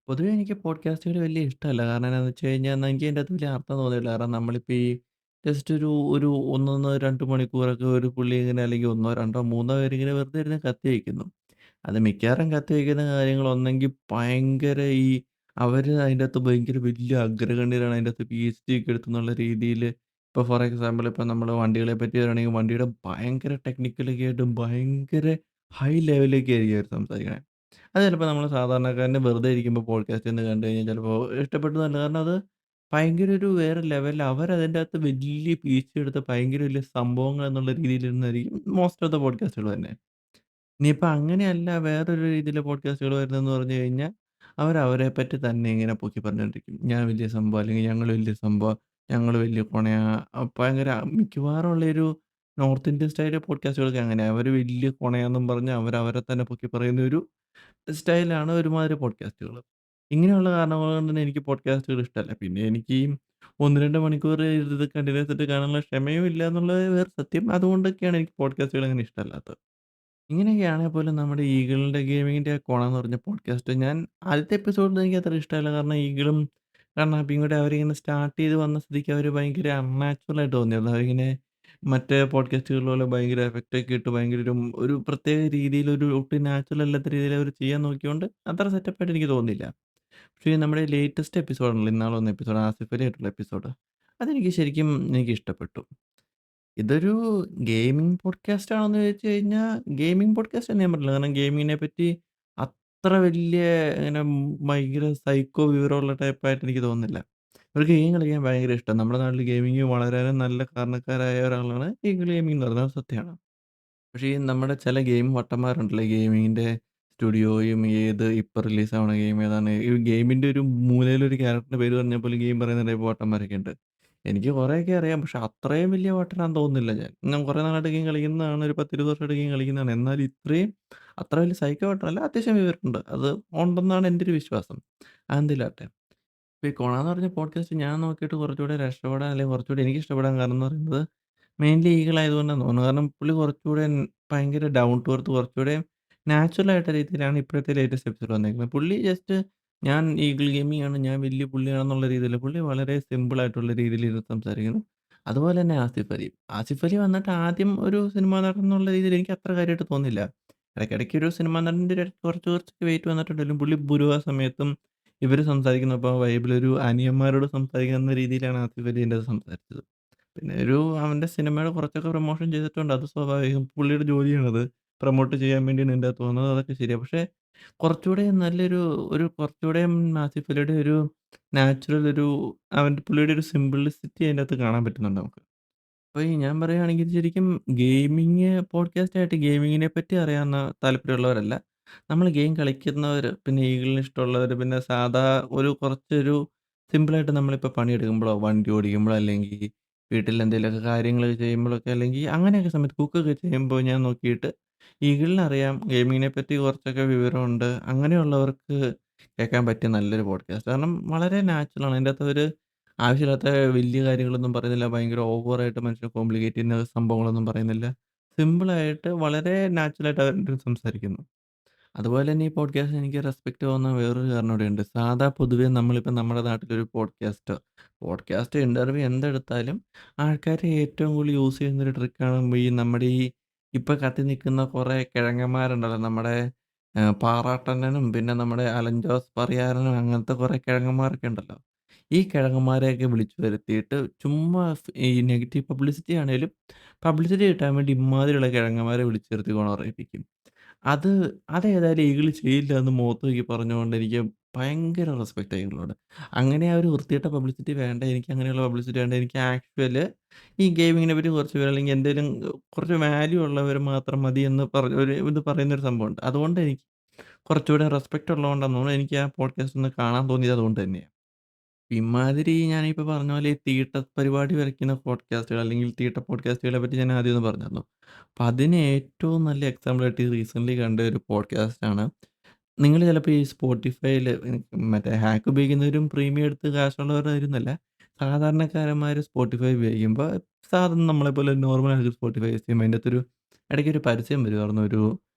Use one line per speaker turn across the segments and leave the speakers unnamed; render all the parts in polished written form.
പൊതുവെ എനിക്ക് പോഡ്കാസ്റ്റുകൾ വലിയ ഇഷ്ടമല്ല. കാരണം എന്താണെന്ന് വെച്ച് കഴിഞ്ഞാൽ എനിക്ക് അതിൻ്റെ അകത്ത് വലിയ അർത്ഥം തോന്നിയിട്ടില്ല. കാരണം നമ്മളിപ്പോൾ ഈ ജസ്റ്റ് ഒരു 1 2 മണിക്കൂറൊക്കെ ഒരു പുള്ളി ഇങ്ങനെ അല്ലെങ്കിൽ 1 2 3 പേരിങ്ങനെ വെറുതെ ഇരുന്ന് കത്തി വയ്ക്കുന്നു. അത് മിക്കവാറും കത്തി വയ്ക്കുന്ന കാര്യങ്ങൾ ഒന്നെങ്കിൽ ഭയങ്കര അവര് അതിൻ്റെ അകത്ത് ഭയങ്കര വലിയ അഗ്രഗണ്യരാണ്. അതിൻ്റെ അകത്ത് പിഎച്ച്ഡി ഒക്കെ എടുത്തെന്നുള്ള രീതിയിൽ ഇപ്പോൾ ഫോർ എക്സാമ്പിൾ ഇപ്പോൾ നമ്മൾ വണ്ടികളെ പറ്റി പറയുകയാണെങ്കിൽ വണ്ടിയുടെ ഭയങ്കര ടെക്നിക്കലൊക്കെ ആയിട്ട് ഭയങ്കര ഹൈ ലെവലിലൊക്കെ ആയിരിക്കും അവർ സംസാരിക്കണേ. അത് ചിലപ്പോൾ നമ്മൾ സാധാരണക്കാരന് വെറുതെ ഇരിക്കുമ്പോൾ പോഡ്കാസ്റ്റ് എന്ന് കണ്ടു കഴിഞ്ഞാൽ ചിലപ്പോൾ ഇഷ്ടപ്പെട്ടതല്ല. കാരണം അത് ഭയങ്കര ഒരു വേറെ ലെവലിൽ അവരതിൻ്റെ അകത്ത് വലിയ പിഎച്ച്ഡി എടുത്ത് ഭയങ്കര വലിയ സംഭവങ്ങൾ എന്നുള്ള രീതിയിലിരുന്നായിരിക്കും മോസ്റ്റ് ഓഫ് ദ പോഡ്കാസ്റ്റുകൾ തന്നെ. ഇനിയിപ്പോൾ അങ്ങനെയല്ല വേറൊരു രീതിയിലെ പോഡ്കാസ്റ്റുകൾ വരുന്നതെന്ന് പറഞ്ഞു കഴിഞ്ഞാൽ, അവരവരെ പറ്റി തന്നെ ഇങ്ങനെ പൊക്കി പറഞ്ഞുകൊണ്ടിരിക്കും. ഞാൻ വലിയ സംഭവം അല്ലെങ്കിൽ ഞങ്ങൾ വലിയ സംഭവം, ഞങ്ങൾ വലിയ കൊണയാ ഭയങ്കര മിക്കവാറും ഉള്ളൊരു നോർത്ത് ഇന്ത്യൻ സ്റ്റൈല് പോഡ്കാസ്റ്റുകളൊക്കെ അങ്ങനെയാ. അവർ വലിയ കൊണയാന്നും പറഞ്ഞ് അവരവരെ തന്നെ പൊക്കി പറയുന്ന ഒരു സ്റ്റൈലാണ് ഒരുമാതിരി പോഡ്കാസ്റ്റുകൾ. ഇങ്ങനെയുള്ള കാരണങ്ങൾ കൊണ്ട് തന്നെ എനിക്ക് പോഡ്കാസ്റ്റുകൾ ഇഷ്ടമല്ല. പിന്നെ എനിക്ക് ഈ 1, 2 മണിക്കൂർ ഇത് കണ്ടിന്യൂസ് ആയിട്ട് കാണാനുള്ള ക്ഷമയും ഇല്ല എന്നുള്ളത് വേറെ സത്യം. അതുകൊണ്ടൊക്കെയാണ് എനിക്ക് പോഡ്കാസ്റ്റുകൾ അങ്ങനെ ഇഷ്ടമല്ലാത്തത്. ഇങ്ങനെയൊക്കെയാണെ പോലും നമ്മുടെ ഈഗിളിന്റെ ഗെയിമിങ്ങിന്റെ കോണന്ന് പറഞ്ഞ പോഡ്കാസ്റ്റ് ഞാൻ ആദ്യത്തെ എപ്പിസോഡിൽ എനിക്ക് അത്ര ഇഷ്ടമല്ല. കാരണം ഈഗിളും കണ്ണാപ്പിയും കൂടെ അവരിങ്ങനെ സ്റ്റാർട്ട് ചെയ്ത് വന്ന സ്ഥിതിക്ക് അവർ ഭയങ്കര അൺനാച്ചുറൽ ആയിട്ട് തോന്നിയിരുന്നു. അവരിങ്ങനെ മറ്റേ പോഡ്കാസ്റ്റുകൾ പോലെ ഭയങ്കര എഫക്റ്റൊക്കെ ഇട്ട് ഭയങ്കര ഒരു പ്രത്യേക രീതിയിൽ ഒരു ഒട്ടും നാച്ചുറൽ അല്ലാത്ത രീതിയിൽ അവർ ചെയ്യാൻ നോക്കിയോണ്ട് അത്ര സെറ്റപ്പായിട്ട് എനിക്ക് തോന്നിയില്ല. പക്ഷേ നമ്മുടെ ലേറ്റസ്റ്റ് എപ്പിസോഡുണ്ടല്ലോ ഇന്നാള് വന്ന എപ്പിസോഡ് ആസിഫ് അലി ആയിട്ടുള്ള എപ്പിസോഡ് അതെനിക്ക് ശരിക്കും എനിക്കിഷ്ടപ്പെട്ടു. ഇതൊരു ഗെയിമിംഗ് പോഡ്കാസ്റ്റ് ആണോന്ന് ചോദിച്ചു കഴിഞ്ഞാൽ, ഗെയിമിംഗ് പോഡ്കാസ്റ്റ് എന്ന് ഞാൻ പറയില്ല. കാരണം ഗെയിമിങ്ങിനെ പറ്റി അത്ര വലിയ ഇങ്ങനെ ഭയങ്കര സൈക്കോ വിവരമുള്ള ടൈപ്പായിട്ട് എനിക്ക് തോന്നുന്നില്ല. ഇവർക്ക് ഗെയിം കളിക്കാൻ ഭയങ്കര ഇഷ്ടം. നമ്മുടെ നാട്ടിൽ ഗെയിമിംഗ് വളരാനും നല്ല കാരണക്കാരായ ഒരാളാണ് ഈഗിൾ ഗെയിമിംഗ് എന്ന് പറയുന്നത്. അത് സത്യമാണ്. പക്ഷേ ഈ നമ്മുടെ ചില ഗെയിം വട്ടന്മാരുണ്ടല്ലോ, ഈ ഗെയിമിങ്ങിന്റെ സ്റ്റുഡിയോയും ഏത് ഇപ്പം റിലീസ് ആവണ ഗെയിം ഏതാണ്, ഈ ഗെയിമിന്റെ ഒരു മൂലയിലൊരു ക്യാരക്ടറിന്റെ പേര് പറഞ്ഞാൽ പോലും ഗെയിം പറയുന്ന ടൈപ്പ് വട്ടന്മാരൊക്കെ ഉണ്ട്. എനിക്ക് കുറെയൊക്കെ അറിയാം. പക്ഷെ അത്രയും വലിയ വട്ടനാന്ന് തോന്നുന്നില്ല ഞാൻ. ഞാൻ കുറെ നാളായിട്ട് ഗെയിം കളിക്കുന്നതാണ്. ഒരു 10, 20 വർഷമായിട്ട് ഗെയിം കളിക്കുന്നതാണ്. എന്നാലും ഇത്രയും അത്ര വലിയ സൈക്കോ വട്ടനല്ല. അത്യാവശ്യം വിവരമുണ്ട്. അത് ഉണ്ടെന്നാണ് എൻ്റെ ഒരു വിശ്വാസം. അതെന്തിലാട്ടെ. ഇപ്പൊ ഈ കൊണാന്ന് പറഞ്ഞ പോഡ്കാസ്റ്റ് ഞാൻ നോക്കിയിട്ട് കുറച്ചുകൂടെ രക്ഷപ്പെടാൻ അല്ലെങ്കിൽ കുറച്ചുകൂടി എനിക്ക് ഇഷ്ടപ്പെടാൻ കാരണം എന്ന് പറയുന്നത് മെയിൻലി ഈഗിൾ ആയതുകൊണ്ടാന്ന് തോന്നുന്നു. കാരണം പുള്ളി കുറച്ചുകൂടെ ഭയങ്കര ഡൗൺ ടു എർത്ത് കുറച്ചുകൂടെ നാച്ചുറൽ ആയിട്ട രീതിയിലാണ് ഇപ്പോഴത്തെ ലേറ്റസ്റ്റ് എപ്പിസോഡ് വന്നേക്കുന്നത്. പുള്ളി ജസ്റ്റ് ഞാൻ ഈഗിൾ ഗെയിമിംഗ് ആണ്, ഞാൻ വലിയ പുള്ളിയാണെന്നുള്ള രീതിയില് പുള്ളി വളരെ സിമ്പിൾ ആയിട്ടുള്ള രീതിയിൽ ഇരുന്ന് സംസാരിക്കുന്നു. അതുപോലെ തന്നെ ആസിഫ് അലി. ആസിഫ് അലി വന്നിട്ട് ആദ്യം ഒരു സിനിമാ നടൻ എന്നുള്ള രീതിയിൽ എനിക്ക് അത്ര കാര്യമായിട്ട് തോന്നില്ല. ഇടയ്ക്കിടയ്ക്ക് ഒരു സിനിമാ നടന്റെ കുറച്ച് കുറച്ചൊക്കെ വെയിറ്റ് വന്നിട്ടുണ്ടെങ്കിലും പുള്ളി ഭൂരിഭാഗം സമയത്തും ഇവര് സംസാരിക്കുന്നപ്പോൾ വൈബിലൊരു അനിയന്മാരോട് സംസാരിക്കുന്ന രീതിയിലാണ് ആസിഫ് അലി അതിൻ്റകത്ത് സംസാരിച്ചത്. പിന്നെ അവന്റെ സിനിമയുടെ കുറച്ചൊക്കെ പ്രമോഷൻ ചെയ്തിട്ടുണ്ട്. അത് സ്വാഭാവികം. പുള്ളിയുടെ ജോലിയാണത്. പ്രമോട്ട് ചെയ്യാൻ വേണ്ടിയാണ് ഇതിൻ്റകത്ത് വന്നത്. അതൊക്കെ ശരിയാ. പക്ഷേ കുറച്ചുകൂടെ നല്ലൊരു കുറച്ചുകൂടെയും ആസിഫ് അലിയുടെ ഒരു നാച്ചുറൽ പുള്ളിയുടെ ഒരു സിംപ്ലിസിറ്റി അതിൻ്റകത്ത് കാണാൻ പറ്റുന്നുണ്ട് നമുക്ക്. അപ്പൊ ഞാൻ പറയുകയാണെങ്കിൽ ശരിക്കും ഗെയിമിംഗ് പോഡ്കാസ്റ്റ് ആയിട്ട് ഗെയിമിങ്ങിനെ പറ്റി അറിയാവുന്ന താല്പര്യമുള്ളവരല്ല. നമ്മൾ ഗെയിം കളിക്കുന്നവര്, പിന്നെ ഈഗിളിന് ഇഷ്ടമുള്ളവര്, പിന്നെ സാധാ കുറച്ചൊരു സിമ്പിളായിട്ട് നമ്മളിപ്പോൾ പണിയെടുക്കുമ്പോഴോ, വണ്ടി ഓടിക്കുമ്പോഴോ, അല്ലെങ്കിൽ വീട്ടിൽ എന്തെങ്കിലുമൊക്കെ കാര്യങ്ങൾ ചെയ്യുമ്പോഴൊക്കെ, അല്ലെങ്കിൽ അങ്ങനെയൊക്കെ സമയത്ത് കുക്കൊക്കെ ചെയ്യുമ്പോൾ ഞാൻ നോക്കിയിട്ട് ഈഗിളിനറിയാം ഗെയിമിങ്ങിനെ പറ്റി കുറച്ചൊക്കെ വിവരമുണ്ട്. അങ്ങനെയുള്ളവർക്ക് കേൾക്കാൻ പറ്റിയ നല്ലൊരു പോഡ്കാസ്റ്റ്. കാരണം വളരെ നാച്ചുറലാണ്. അതിൻ്റകത്ത് ആവശ്യമില്ലാത്ത വലിയ കാര്യങ്ങളൊന്നും പറയുന്നില്ല. ഭയങ്കര ഓവറായിട്ട് മനുഷ്യനെ കോംപ്ലിക്കേറ്റ് ചെയ്യുന്ന സംഭവങ്ങളൊന്നും പറയുന്നില്ല. സിമ്പിളായിട്ട് വളരെ നാച്ചുറലായിട്ട് അവര് സംസാരിക്കുന്നു. അതുപോലെ തന്നെ ഈ പോഡ്കാസ്റ്റിന് എനിക്ക് റെസ്പെക്ട് തോന്നുന്ന വേറൊരു കാരണം കൂടിയുണ്ട്. സാധാ പൊതുവേ നമ്മളിപ്പോൾ നമ്മുടെ നാട്ടിലൊരു പോഡ്കാസ്റ്റ് ഇന്റർവ്യൂ എന്തെടുത്താലും ആൾക്കാര് ഏറ്റവും കൂടുതൽ യൂസ് ചെയ്യുന്നൊരു ട്രിക്കാണ് നമ്മുടെ ഇപ്പൊ കത്തി നിൽക്കുന്ന കുറേ കിഴങ്ങന്മാരുണ്ടല്ലോ. നമ്മുടെ പാറാട്ടണ്ണനും പിന്നെ നമ്മുടെ അലൻ ജോസ് പെരയാരനും അങ്ങനത്തെ കുറേ കിഴങ്ങന്മാരൊക്കെ ഉണ്ടല്ലോ. ഈ കിഴങ്ങന്മാരെയൊക്കെ വിളിച്ചു വരുത്തിയിട്ട് ചുമ്മാ ഈ നെഗറ്റീവ് പബ്ലിസിറ്റി ആണേലും പബ്ലിസിറ്റി കിട്ടാൻ വേണ്ടി ഇമ്മാതിരിയുള്ള കിഴങ്ങന്മാരെ വിളിച്ചു വരുത്തി ഗുണം പറയിപ്പിക്കും. അത് അതേതായാലും ഈഗിൾ ചെയ്യില്ല എന്ന് മുഖത്ത് നോക്കി പറഞ്ഞുകൊണ്ട് എനിക്ക് ഭയങ്കര റെസ്പെക്റ്റാ ഈഗിളിനോട്. അങ്ങനെ ആ ഒരു വൃത്തികെട്ട പബ്ലിസിറ്റി വേണ്ട, എനിക്ക് അങ്ങനെയുള്ള പബ്ലിസിറ്റി വേണ്ട. എനിക്ക് ഈ ഗെയിമിങ്ങിനെ പറ്റി കുറച്ച് പേര് അല്ലെങ്കിൽ എന്തേലും കുറച്ച് വാല്യൂ ഉള്ളവർ മാത്രം മതി എന്ന് പറഞ്ഞ ഇത് പറയുന്നൊരു സംഭവമുണ്ട്. അതുകൊണ്ട് എനിക്ക് കുറച്ചുകൂടെ റെസ്പെക്റ്റ് ഉള്ളതുകൊണ്ടാന്ന് തോന്നുന്നു എനിക്ക് ആ പോഡ്കാസ്റ്റ് ഒന്ന് കാണാൻ തോന്നിയത് അതുകൊണ്ട് തന്നെയാ. ഇമ്മാതിരി ഞാനിപ്പോ പറഞ്ഞ പോലെ ഈ തീട്ട പരിപാടി വരയ്ക്കുന്ന പോഡ്കാസ്റ്റുകൾ അല്ലെങ്കിൽ തീട്ട പോഡ്കാസ്റ്റുകളെ പറ്റി ഞാൻ ആദ്യം ഒന്ന് പറഞ്ഞിരുന്നു. അപ്പൊ അതിന് ഏറ്റവും നല്ല എക്സാമ്പിൾ ആയിട്ട് ഈ റീസെന്റ്ലി കണ്ട ഒരു പോഡ്കാസ്റ്റാണ്. നിങ്ങൾ ചിലപ്പോൾ ഈ സ്പോട്ടിഫൈയിൽ മറ്റേ ഹാക്ക് ഉപയോഗിക്കുന്നവരും പ്രീമിയം എടുത്ത് കാശുള്ളവരായിരുന്നല്ല. സാധാരണക്കാരന്മാർ സ്പോട്ടിഫൈ ഉപയോഗിക്കുമ്പോൾ സാധാരണ നമ്മളെപ്പോലെ നോർമൽ ആൾക്ക് സ്പോട്ടിഫൈ യൂസ് ചെയ്യുമ്പോൾ അതിൻ്റെ അകത്തൊരു ഇടയ്ക്കൊരു പരസ്യം വരുമായിരുന്നു.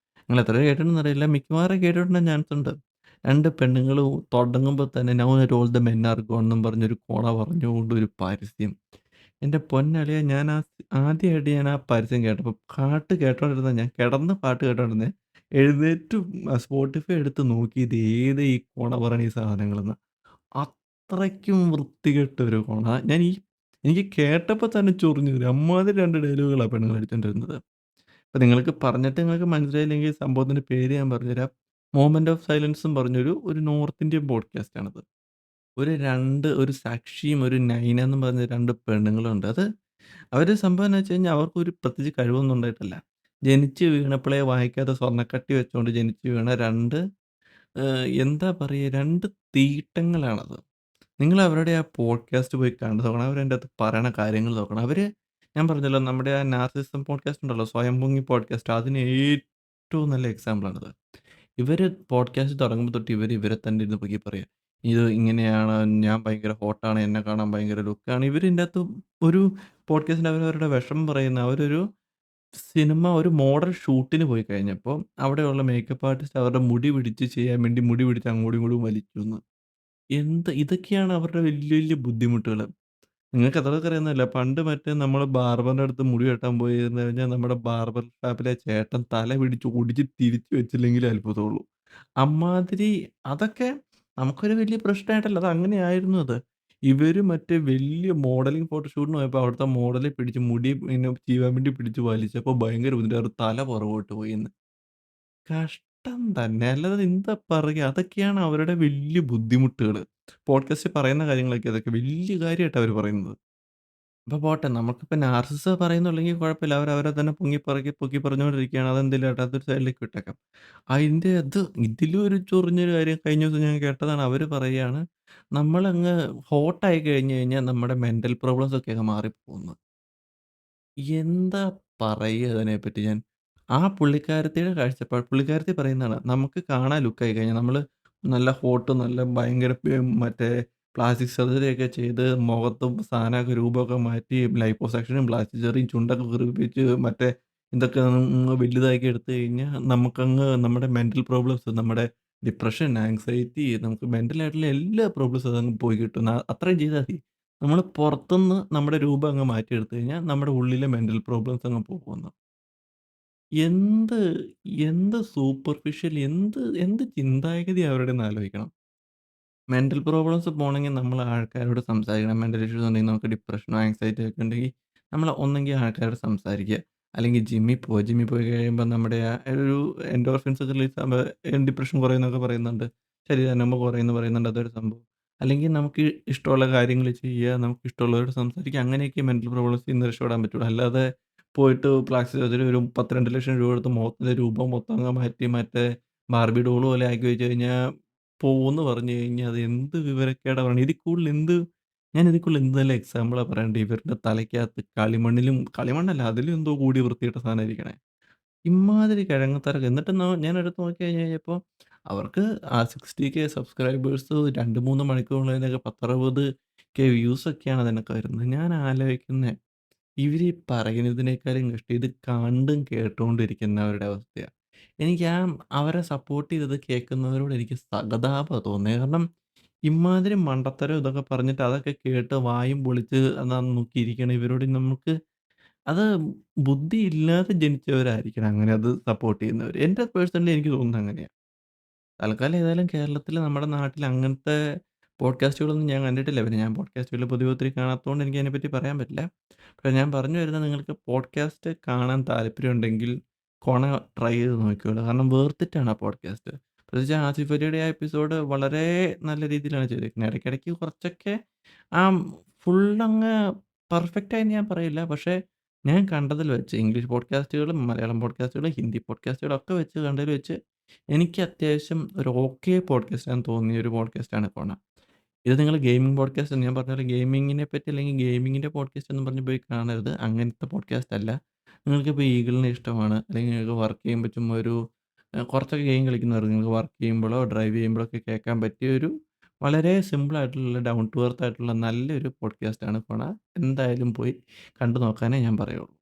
നിങ്ങൾ എത്ര കേട്ടിട്ടുണ്ടെന്ന് അറിയില്ല. മിക്കവാറും കേട്ടിട്ടുണ്ടാകാൻ ചാൻസ് ഉണ്ട്. 2 പെണ്ണുങ്ങളും തുടങ്ങുമ്പോ തന്നെ now that all the men are gone എന്നും പറഞ്ഞൊരു കോണ പറഞ്ഞുകൊണ്ട് ഒരു പരസ്യം. എൻ്റെ പൊന്നളിയാ ആദ്യമായിട്ട് ഞാൻ ആ പരസ്യം കേട്ടപ്പോൾ പാട്ട് കേട്ടോണ്ടിരുന്ന ഞാൻ കിടന്ന് പാട്ട് കേട്ടോണ്ടിരുന്നേ. എഴുന്നേറ്റ് സ്പോട്ടിഫൈ എടുത്ത് നോക്കി ഇത് ഏത് ഈ കോണ പറയണ ഈ സാധനങ്ങളെന്ന്. അത്രയ്ക്കും വൃത്തികെട്ട ഒരു കോണ. എനിക്ക് കേട്ടപ്പോ തന്നെ ചൊറിഞ്ഞു കേറി. അമ്മാതിരി 2 ഡയലോഗുകളാ പെണ്ണുങ്ങൾ അടിച്ചോണ്ടിരുന്നത്. ഇപ്പൊ നിങ്ങൾക്ക് പറഞ്ഞിട്ട് നിങ്ങൾക്ക് മനസ്സിലായില്ലെങ്കിൽ സംഭവത്തിന്റെ പേര് ഞാൻ പറഞ്ഞുതരാം. 'മൊമെന്റ് ഓഫ് സൈലൻസ്' എന്ന് പറഞ്ഞൊരു നോർത്ത് ഇന്ത്യൻ പോഡ്കാസ്റ്റ് ആണത്. ഒരു സാക്ഷിയും ഒരു നൈന എന്നും പറഞ്ഞ 2 പെണ്ണുങ്ങളുണ്ട്. അവര് സംഭവം എന്ന് വെച്ച് കഴിഞ്ഞാൽ അവർക്കൊരു പ്രത്യേകിച്ച് കഴിവൊന്നും ഉണ്ടായിട്ടല്ല. ജനിച്ച് വീണപ്പളേ വായിക്കാത്ത സ്വർണ്ണക്കട്ടി വെച്ചോണ്ട് ജനിച്ച് വീണ 2 എന്താ പറയാ 2 തീട്ടങ്ങളാണത്. നിങ്ങൾ അവരുടെ ആ പോഡ്കാസ്റ്റ് പോയി കണ്ടു നോക്കണം. അവരതിന്റകത്ത് പറയണ കാര്യങ്ങൾ നോക്കണം. ഞാൻ പറഞ്ഞല്ലോ നമ്മുടെ ആ നാർസിസം പോഡ്കാസ്റ്റ് ഉണ്ടല്ലോ, സ്വയം പൊങ്ങി പോഡ്കാസ്റ്റ് അതിന് ഏറ്റവും നല്ല എക്സാമ്പിളാണത്. ഇവര് പോഡ്കാസ്റ്റ് തുടങ്ങുമ്പോ തൊട്ട് ഇവരെ തന്നെ ഇരുന്ന് പൊക്കി പറയാ. ഇത് ഇങ്ങനെയാണ്, ഞാൻ ഭയങ്കര ഹോട്ടാണ്, എന്നെ കാണാൻ ഭയങ്കര ലുക്കാണ്. ഇവരിതിന്റകത്ത് ഒരു പോഡ്കാസ്റ്റിൽ അവരവരുടെ വിഷമം പറയുന്ന ഒരു മോഡൽ ഷൂട്ടിന് പോയി കഴിഞ്ഞപ്പോ, അവിടെയുള്ള മേക്കപ്പ് ആർട്ടിസ്റ്റ് അവരുടെ മുടി പിടിച്ച് ചെയ്യാൻ വേണ്ടി മുടി പിടിച്ച് അങ്ങോട്ടും ഇങ്ങോട്ടും വലിക്കൂന്ന്. ഇതൊക്കെയാണ് അവരുടെ വല്യ വല്യ ബുദ്ധിമുട്ടുകള്. നിങ്ങൾക്ക് അതൊക്കെ അറിയുന്നതല്ല. പണ്ട് മറ്റേ നമ്മള് ബാർബറിന്റെ അടുത്ത് മുടി വെട്ടാൻ പോയിരുന്നു കഴിഞ്ഞാൽ നമ്മുടെ ബാർബർ ഷാപ്പിലെ ചേട്ടൻ തല പിടിച്ച് ഒടിച്ച് തിരിച്ച് വെച്ചില്ലെങ്കിലേ അത്ഭുതമുള്ളൂ. അമ്മാതിരി അതൊക്കെ നമുക്കൊരു വലിയ പ്രശ്നമായിട്ടല്ല. അത് അങ്ങനെയായിരുന്നു അത്. ഇവര് മറ്റേ വലിയ മോഡലിംഗ് ഫോട്ടോഷൂട്ടിന് പോയപ്പോ അവിടുത്തെ മോഡലെ പിടിച്ച് മുടി ഇങ്ങനെ ചീവാൻ വേണ്ടി പിടിച്ച് വലിച്ചപ്പോ ഭയങ്കര ബുദ്ധിമുട്ട്. അവരുടെ തല പുറകോട്ട് പോയിന്ന്. കഷ്ടം തന്നെ. അല്ലാതെ എന്താ പറയാ? അതൊക്കെയാണ് അവരുടെ വല്യ ബുദ്ധിമുട്ടുകള്. പോഡ്കാസ്റ്റിൽ പറയുന്ന കാര്യങ്ങളൊക്കെ അതൊക്കെ വല്യ കാര്യമായിട്ടാ അവര് പറയുന്നത്. അപ്പൊ പോട്ടെ. നമുക്കിപ്പോ നാർസിസം പറയുന്നുള്ളെങ്കിൽ കുഴപ്പമില്ല. അവരവരെ തന്നെ പൊക്കി പറഞ്ഞുകൊണ്ടിരിക്കുകയാണ്. അതെന്തിലും ആട്ടെ. അതൊരു സൈഡിലേക്ക് വിട്ടേക്കാം. അതിന്റെ ഇതിലും ഒരു ചൊറിഞ്ഞൊരു കാര്യം കഴിഞ്ഞ ദിവസം ഞാൻ കേട്ടതാണ്. അവര് പറയാണ്, നമ്മളങ്ങ് ഹോട്ടായി കഴിഞ്ഞ് കഴിഞ്ഞാൽ നമ്മുടെ മെന്റൽ പ്രോബ്ലംസ് ഒക്കെ അങ്ങ് മാറിപ്പോകുന്ന്. എന്താ പറയാ അതിനെപ്പറ്റി ഞാൻ? ആ പുള്ളിക്കാരത്തിയുടെ കാഴ്ചപ്പാട് പുള്ളിക്കാരത്തി പറയുന്നതാണ്. നമുക്ക് കാണാൻ ലുക്കായി കഴിഞ്ഞാൽ നമ്മള് നല്ല ഹോട്ട് നല്ല ഭയങ്കര മറ്റേ പ്ലാസ്റ്റിക് സർജറി ഒക്കെ ചെയ്ത് മുഖത്തും സാനമൊക്കെ രൂപമൊക്കെ മാറ്റി ലൈപ്പോസക്ഷനും പ്ലാസ്റ്റിക് സർജറിയും ചുണ്ടൊക്കെ കിറിപ്പിച്ച് മറ്റേ ഇതൊക്കെ വലുതാക്കി എടുത്ത് കഴിഞ്ഞാൽ നമുക്കങ്ങ് നമ്മുടെ മെന്റൽ പ്രോബ്ലംസ് നമ്മുടെ ഡിപ്രഷൻ, ആങ്സൈറ്റി നമുക്ക് മെന്റൽ ആയിട്ടുള്ള എല്ലാ പ്രോബ്ലംസും അതങ്ങ് പോയി കിട്ടും. അത്രയും ചെയ്താൽ മതി. നമ്മള് പുറത്തുനിന്ന് നമ്മുടെ രൂപം അങ്ങ് മാറ്റിയെടുത്ത് കഴിഞ്ഞാൽ നമ്മുടെ ഉള്ളിലെ മെന്റൽ പ്രോബ്ലംസ് അങ്ങ് പോകുമെന്ന്. എന്ത് എന്ത് സൂപ്പർഫിഷ്യൽ എന്ത് ചിന്താഗതിയാ അവരുടെന്ന് ആലോചിക്കണം. മെന്റൽ പ്രോബ്ലംസ് പോണെങ്കിൽ നമ്മൾ ആൾക്കാരോട് സംസാരിക്കണം. മെന്റൽ ഇഷ്യൂസ് ഉണ്ടെങ്കിൽ നമുക്ക് ഡിപ്രഷനോ, ആങ്സൈറ്റി ഒക്കെ ഉണ്ടെങ്കിൽ നമ്മൾ ഒന്നെങ്കിൽ ആൾക്കാരോട് സംസാരിക്കുക. അല്ലെങ്കിൽ ജിമ്മിൽ പോവുക. ജിമ്മിൽ പോയി കഴിയുമ്പോൾ നമ്മുടെ ആ ഒരു എൻഡോർഫിൻസ് ഒക്കെ റിലീസ് ആകുമ്പോൾ ഡിപ്രഷൻ കുറയുന്നൊക്കെ പറയുന്നുണ്ട്. ശരീരനമ്പ് കുറയുന്നു പറയുന്നുണ്ട്. അതൊരു സംഭവം. അല്ലെങ്കിൽ നമുക്ക് ഇഷ്ടമുള്ള കാര്യങ്ങൾ ചെയ്യുക. നമുക്ക് ഇഷ്ടമുള്ളവരോട് സംസാരിക്കുക. അങ്ങനെയൊക്കെ മെന്റൽ പ്രോബ്ലംസിൽ നിന്ന് രക്ഷപ്പെടാൻ പറ്റുള്ളൂ. അല്ലാതെ പോയിട്ട് പ്ലാസ്റ്റിക് സർജറി ഒരു 10, 2 ലക്ഷം രൂപ കൊടുത്ത് മുഖത്തിലെ രൂപം മൊത്തം അങ്ങ് മാറ്റി മറ്റേ ബാർബി ഡോൾ പോലെ ആക്കി വെച്ച് കഴിഞ്ഞാൽ പോവുന്ന് പറഞ്ഞു കഴിഞ്ഞാൽ അത് എന്ത് വിവരക്കേടാ പറയണേ. ഇതിൽ കൂടുതൽ എന്ത് നല്ല എക്സാമ്പിളാ പറയണ്ടേ. ഇവരുടെ തലയ്ക്കകത്ത് കളിമണ്ണല്ല അതിലും എന്തോ കൂടി വൃത്തികെട്ട സാധനം ഇരിക്കണേ. ഇമ്മാതിരി കിഴങ്ങുതരം. എന്നിട്ട് ഞാൻ എടുത്ത് നോക്കി കഴിഞ്ഞ് കഴിഞ്ഞപ്പോ അവർക്ക് ആ 60K സബ്സ്ക്രൈബേഴ്സ് 2, 3 മണിക്കൂറുള്ളതിനൊക്കെ 10, 60K വ്യൂസ് ഒക്കെയാണ് അതിനൊക്കെ വരുന്നത്. ഞാൻ ആലോചിക്കുന്നേ ഇവര് ഈ പറയുന്നതിനേക്കാളും കഷ്ടം ഇത് കണ്ടും കേട്ടോണ്ടിരിക്കുന്നവരുടെ അവസ്ഥയാ. എനിക്ക് അവരെ സപ്പോർട്ട് ചെയ്തത് കേൾക്കുന്നവരോട് എനിക്ക് സഹതാപാ തോന്നിയത്. കാരണം ഇമ്മാതിരി മണ്ടത്തരം ഇതൊക്കെ പറഞ്ഞിട്ട് അതൊക്കെ കേട്ട് വായും പൊളിച്ച് നോക്കിയിരിക്കണ ഇവരോട് നമുക്ക് അത് ബുദ്ധിയില്ലാതെ ജനിച്ചവരായിരിക്കണം അങ്ങനെ അത് സപ്പോർട്ട് ചെയ്യുന്നവര്. എന്റെ പേഴ്സണലി എനിക്ക് തോന്നുന്നത് അങ്ങനെയാ. തൽക്കാലം ഏതായാലും കേരളത്തില് നമ്മുടെ നാട്ടിൽ അങ്ങനത്തെ പോഡ്കാസ്റ്റുകളൊന്നും ഞാൻ കണ്ടിട്ടില്ല. പിന്നെ ഞാൻ പോഡ്കാസ്റ്റുകൾ പൊതുവെ ഒത്തിരി കാണാത്തതുകൊണ്ട് എനിക്ക് അതിനെപ്പറ്റി പറയാൻ പറ്റില്ല. പക്ഷേ ഞാൻ പറഞ്ഞു വരുന്നത് നിങ്ങൾക്ക് പോഡ്കാസ്റ്റ് കാണാൻ താല്പര്യമുണ്ടെങ്കിൽ കൊണ ട്രൈ ചെയ്ത് നോക്കിക്കോളൂ. കാരണം വർത്ത് ഇറ്റ് ആണ് ആ പോഡ്കാസ്റ്റ്. പ്രത്യേകിച്ച് ആസിഫ് അലിയുടെ ആ എപ്പിസോഡ് വളരെ നല്ല രീതിയിലാണ് ചെയ്തേക്കുന്നത്. ഇടയ്ക്കിടയ്ക്ക് കുറച്ചൊക്കെ ആ ഫുള്ളങ്ങ് പെർഫെക്റ്റായെന്ന് ഞാൻ പറയില്ല. പക്ഷേ ഞാൻ കണ്ടതിൽ വെച്ച് ഇംഗ്ലീഷ് പോഡ്കാസ്റ്റുകളും, മലയാളം പോഡ്കാസ്റ്റുകളും, ഹിന്ദി പോഡ്കാസ്റ്റുകളും ഒക്കെ വെച്ച് കണ്ടതിൽ വെച്ച് എനിക്ക് അത്യാവശ്യം ഒരു ഓക്കെ പോഡ്കാസ്റ്റാന്ന് തോന്നിയ ഒരു പോഡ്കാസ്റ്റാണ് കോണ. ഇത് നിങ്ങൾ ഗെയിമിംഗ് പോഡ്കാസ്റ്റ് ഞാൻ പറഞ്ഞ പോലെ ഗെയിമിങ്ങിനെ പറ്റി അല്ലെങ്കിൽ ഗെയിമിങ്ങിന്റെ പോഡ്കാസ്റ്റ് എന്നും പറഞ്ഞ് പോയി കാണരുത്. അങ്ങനത്തെ പോഡ്കാസ്റ്റ് അല്ല. നിങ്ങൾക്കിപ്പോൾ ഈഗിളിനെ ഇഷ്ടമാണ് അല്ലെങ്കിൽ നിങ്ങൾക്ക് വർക്ക് ചെയ്യുമ്പോൾ ചുമ്മാ കുറച്ചൊക്കെ ഗെയിം കളിക്കുന്നവർക്ക് നിങ്ങൾക്ക് വർക്ക് ചെയ്യുമ്പോഴോ ഡ്രൈവ് ചെയ്യുമ്പോഴോ ഒക്കെ കേൾക്കാൻ പറ്റിയ ഒരു വളരെ സിമ്പിൾ ആയിട്ടുള്ള ഡൗൺ ടു എർത്ത് ആയിട്ടുള്ള നല്ലൊരു പോഡ്കാസ്റ്റാണ് കോണ. എന്തായാലും പോയി കണ്ടു നോക്കാനേ ഞാൻ പറയുള്ളൂ.